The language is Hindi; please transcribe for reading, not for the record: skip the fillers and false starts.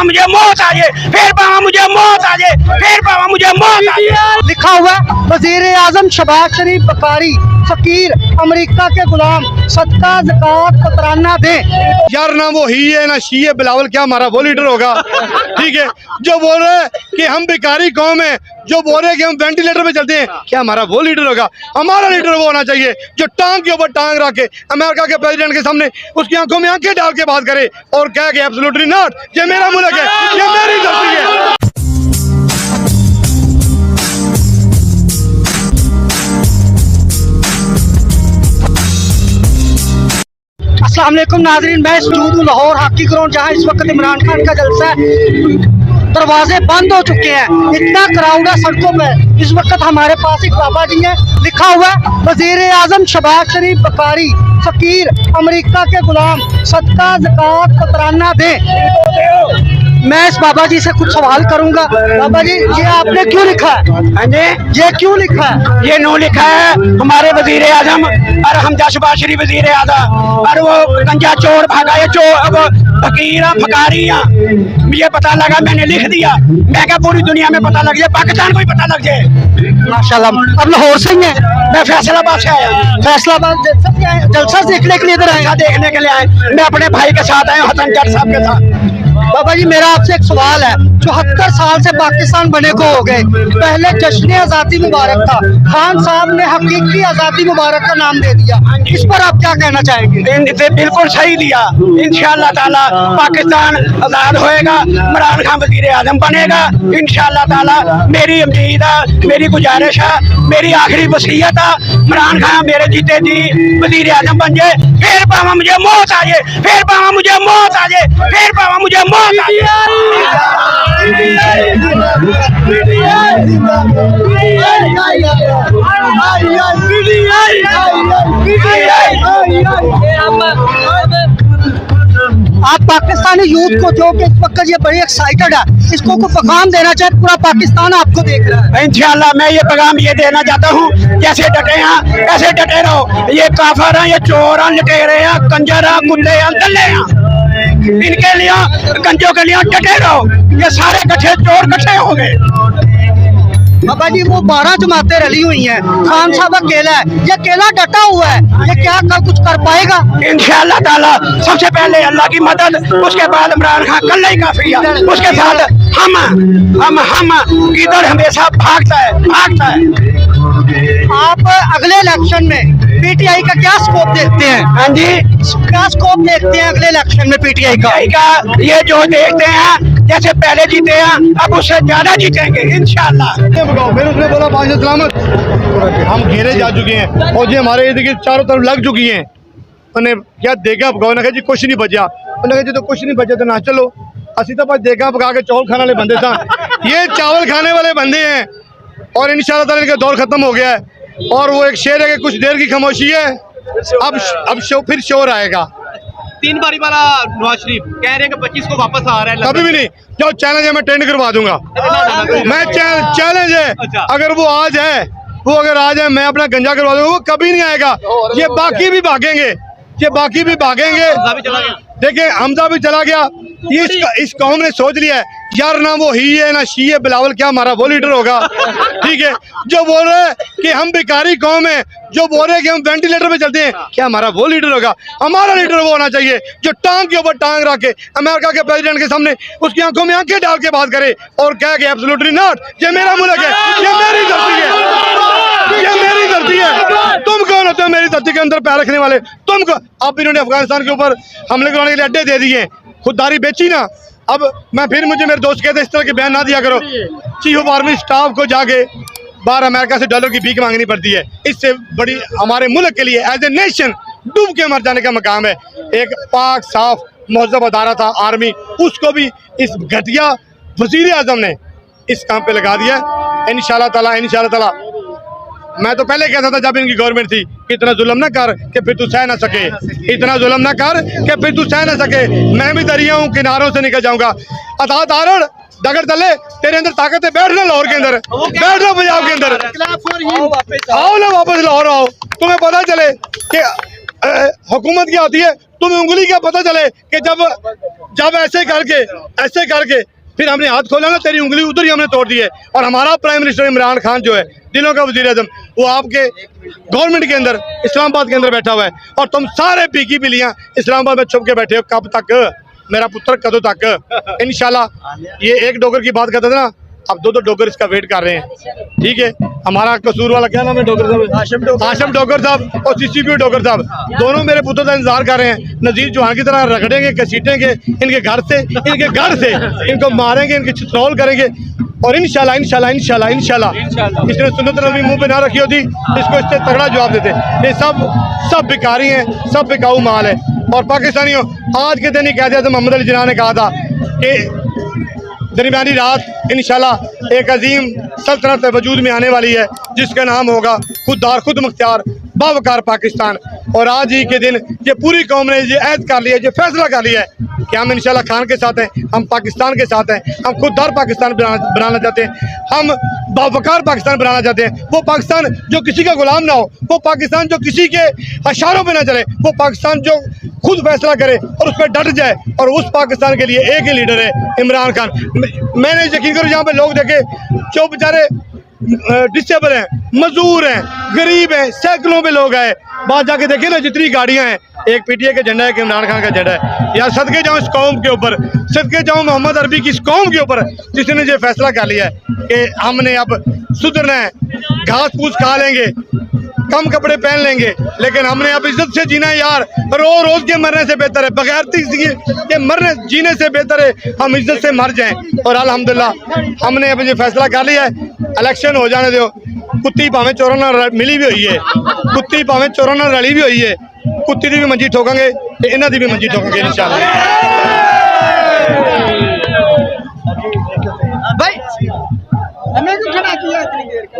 मुझे मौत आ जाए, फिर पावा मुझे मौत आ जाए, फिर पावा मुझे मौत आ जाए। लिखा हुआ है वजीर आजम शहबाज शरीफ बकारी फकीर अमेरिका के गुलाम सदका ज़कात फतराना दे। यार ना वो ही है ना शी है, बिलावल क्या हमारा वो लीडर होगा? ठीक है, जो बोल रहे हैं कि हम भिखारी कौम है, जो बोल रहे हैं कि हम वेंटिलेटर पे चलते हैं, क्या हमारा वो लीडर होगा? हमारा लीडर वो होना चाहिए जो टांग के ऊपर टांग रख के अमेरिका के प्रेसिडेंट के सामने उसकी आंखों में आंखें डाल के बात करे और कहे कि एब्सोल्युटली नॉट, ये मेरा मुल्क है, ये मेरी धरती है। अस्सलाम वालेकुम नाजरीन, मैं मौजूद हूँ लाहौर हॉकी ग्राउंड जहाँ इस वक्त इमरान खान का जलसा है। दरवाजे बंद हो चुके हैं, इतना क्राउड है सड़कों पे। इस वक्त हमारे पास एक बाबा जी है, लिखा हुआ है वजीर आजम शहबाज शरीफ बकारी फकीर अमेरिका के गुलाम सदका ज़कात फतराना दे। मैं इस बाबा जी से कुछ सवाल करूंगा। बाबा जी, ये आपने क्यों लिखा है? हाँ जी, ये क्यों लिखा है? ये नो लिखा है हमारे वजीर आजम और हमजा शहबाज शरीफ वजीर आजम, और वो गंजा चोर भागा है, फकीर फकारियाँ मुझे पता लगा, मैंने लिख दिया। मैं क्या पूरी दुनिया में पता लग जाए, पाकिस्तान को ही पता लग जाए। माशाल्लाह। अब लाहौर से ही है? मैं फैसलाबाद से आया। फैसलाबाद जलसा देखने के लिए इधर आए? देखने के लिए आए, मैं अपने भाई के साथ आया, हसन जट साहब के साथ। बाबा जी, मेरा आपसे एक सवाल है। 74 साल से पाकिस्तान बने को हो गए, पहले जश्न आज़ादी मुबारक था, खान साहब ने हकीकी आज़ादी मुबारक का नाम दे दिया, इस पर आप क्या कहना चाहेंगे? बिल्कुल सही दिया। इंशाअल्लाह ताला पाकिस्तान आज़ाद होएगा, इमरान खान वजीर आजम बनेगा इंशाअल्लाह ताला। मेरी उम्मीद है, मेरी गुजारिश है, मेरी आखिरी वसीयत है, इमरान खान मेरे जीते जी वजीर आजम बन जाए, फिर पावा मुझे मौत आ जाए, फिर पावा मुझे मौत आ जाए, फिर पावा मुझे मौत आ जाए। आप पाकिस्तानी यूथ को जो कि इस वक्त ये बड़ी एक्साइटेड है, इसको को पैगाम देना चाहे, पूरा पाकिस्तान आपको देख रहा है। इंशाअल्लाह मैं ये पैगाम ये देना चाहता हूँ, जैसे डटे हैं ऐसे डटे रहो। ये काफर हैं, ये चोर हैं, लुटेरे हैं, कंजर हैं, कुत्ते हैं, दल्ले हैं, इनके लिए गंजों के लिए डटे रहो। ये सारे कट्ठे चोर कट्ठे हो गए। बाबा जी, वो 12 जमातें रली हुई हैं, खान साहब अकेला है, ये अकेला डटा हुआ है, ये क्या कल कुछ कर पाएगा? इंशाअल्लाह ताला सबसे पहले अल्लाह की मदद, उसके बाद इमरान खान कल ही काफी है, उसके साथ हम इधर हमेशा भागता है। आप अगले इलेक्शन में पीटीआई का क्या स्कोप देखते हैं? हाँ जी, क्या स्कोप देखते हैं अगले इलेक्शन में पीटीआई का? ये जो देखते हैं जैसे पहले जीते हैं, अब उससे ज्यादा जीतेंगे इंशाअल्लाह। फिर उसने बोला बादशाह सलामत, हम घेरे जा चुके हैं और ये हमारे इर्द गिर्द चारों तरफ लग चुकी हैं। उन्हें क्या देखा पकाओ, ने कहा जी कुछ नहीं बचा। उन्होंने कहा जी तो कुछ नहीं बचा तो ना चलो, असी तो बस देखा पका के चावल खाने वाले बंदे था, ये चावल खाने वाले बंदे हैं और इंशाअल्लाह ताला इनका दौर खत्म हो गया है। और वो एक शेर है कि कुछ देर की खामोशी है, अब फिर शोर आएगा। 3 बारी वाला नवाज शरीफ कह रहे हैं कि 25 को वापस आ रहा है। कभी भी नहीं, जो चैलेंज है मैं टेंड करवा दूंगा। मैं चैलेंज है, अगर वो आज है, वो अगर आज है, मैं अपना गंजा करवा दूंगा। वो कभी नहीं आएगा, ये बाकी भी भागेंगे, ये बाकी भी भागेंगे। देखिए हमजा भी चला गया, ये इस कौम ने सोच लिया है यार ना वो ही है ना शी है, बिलावल क्या हमारा वो लीडर होगा? ठीक है, जो बोल रहे हैं कि हम भिखारी कौम है, जो बोल रहे हैं कि हम वेंटिलेटर पे चलते हैं, क्या हमारा वो लीडर होगा? हमारा लीडर वो होना चाहिए जो टांग के ऊपर टांग रख के अमेरिका के प्रेसिडेंट के सामने उसकी आंखों में आंखें डाल के बात करे और कहे कि एब्सोल्युटली नॉट, ये मेरा मुल्क है, ये मेरी धरती है, ये मेरी धरती है। तुम कौन होते हो मेरी धरती के अंदर पैर रखने वाले? तुम अब इन्होंने अफगानिस्तान के ऊपर हमले कराने के लिए अड्डे दे दिए, खुददारी बेची ना। अब मुझे मेरे दोस्त कहते इस तरह के बयान ना दिया करो। चीफ ऑफ आर्मी स्टाफ को जाके बाहर अमेरिका से डॉलर की भीख मांगनी पड़ती है, इससे बड़ी हमारे मुल्क के लिए एज ए नेशन डूब के मर जाने का मकाम है। एक पाक साफ महजब अदारा था आर्मी, उसको भी इस घटिया वजीर आजम ने इस काम पे लगा दिया। इंशाअल्लाह ताला मैं तो पहले कहता था जब इनकी गवर्नमेंट थी कि इतना जुल्म ना कर कि फिर तू सह ना सके, इतना जुल्म ना कर कि फिर तू सह ना सके। मैं भी दरिया हूँ, किनारों से निकल जाऊंगा। अता तारण डगर तले तेरे अंदर ताकत है, बैठ लो लाहौर के अंदर, बैठ लो पंजाब के अंदर, आओ ना वापस लाहौर आओ। तुम्हें पता चले कि हुकूमत क्या होती है, तुम्हें उंगली का पता चले कि जब ऐसे करके फिर हमने हाथ खोला ना, तेरी उंगली उधर ही हमने तोड़ दी है। और हमारा प्राइम मिनिस्टर इमरान खान जो है, दिलों का वजीर आजम, वो आपके गवर्नमेंट के अंदर इस्लामाबाद के अंदर बैठा हुआ है, और तुम सारे पीकी बिलियां इस्लामाबाद में छुप के बैठे हो। कब तक मेरा पुत्र, कदों तक? इंशाल्लाह ये एक डोगर की बात करते थे ना, अब दो डोगर इसका वेट कर रहे हैं। ठीक है, हमारा कसूर वाला क्या नाम है डोगर साहब? आशम डोगर साहब और सीसीपी डोगर साहब, दोनों मेरे पुत्र का इंतजार कर रहे हैं। नजीर चौहान की तरह रगड़ेंगे, घसीटेंगे इनके घर से इनको मारेंगे, इनकी छितरौल करेंगे। और इंशाल्लाह इसने सुन्नत नबी मुंह पे ना रखी होती, इसको इससे तगड़ा जवाब देते। ये सब भिखारी हैं, सब बिकाऊ माल है। और पाकिस्तानियों, आज के दिन ही कहते थे, मोहम्मद अली जिन्ना ने कहा था कि दरमियानी रात इंशाल्लाह एक अजीम सल्तनत वजूद में आने वाली है, जिसका नाम होगा खुददार, खुद मुख्तियार, बावकार पाकिस्तान। और आज ही के दिन ये पूरी कौम ने ये ऐद कर लिया, ये फैसला कर लिया है कि हम इंशाल्लाह खान के साथ हैं, हम पाकिस्तान के साथ हैं, हम खुददार पाकिस्तान बनाना चाहते हैं, हम बावकार पाकिस्तान बनाना चाहते हैं। वो पाकिस्तान जो किसी का गुलाम ना हो, वो पाकिस्तान जो किसी के इशारों पे ना चले, वो पाकिस्तान जो खुद फैसला करे और उस पर डट जाए। और उस पाकिस्तान के लिए एक ही लीडर है, इमरान खान। मैंने यकीन करो, यहाँ पे लोग देखे जो बेचारे डिसेबल हैं, मजदूर हैं, गरीब हैं, सैकड़ों में लोग आए। बाहर जाके देखे ना, जितनी गाड़ियां हैं, एक पीटीए का झंडा है, एक इमरान खान का झंडा है। यार सदके जाऊं इस कौम के ऊपर, सदके जाऊं मोहम्मद अरबी की इस कौम के ऊपर, जिसने ये फैसला कर लिया है कि हमने अब सुधरना है, घास फूस खा लेंगे, कम कपड़े पहन लेंगे, लेकिन हमने अब इज्जत से जीना है। यार रोज के मरने से बेहतर है, बगैर के मरने जीने से बेहतर है हम इज्जत से मर जाएं। और अल्हम्दुलिल्लाह हमने अब ये फैसला कर लिया है। इलेक्शन हो जाने दो, कुत्ती भावें चोरों नाल मिली भी हुई है, कुत्ती भावें चोरों नाल रली भी हुई है, कुत्ती की भी मंजी ठोकांगे ते इन्हां दी भी मंजी ठोकांगे इंशाल्लाह। भाई हमें तो खड़ा किया इतनी देर का।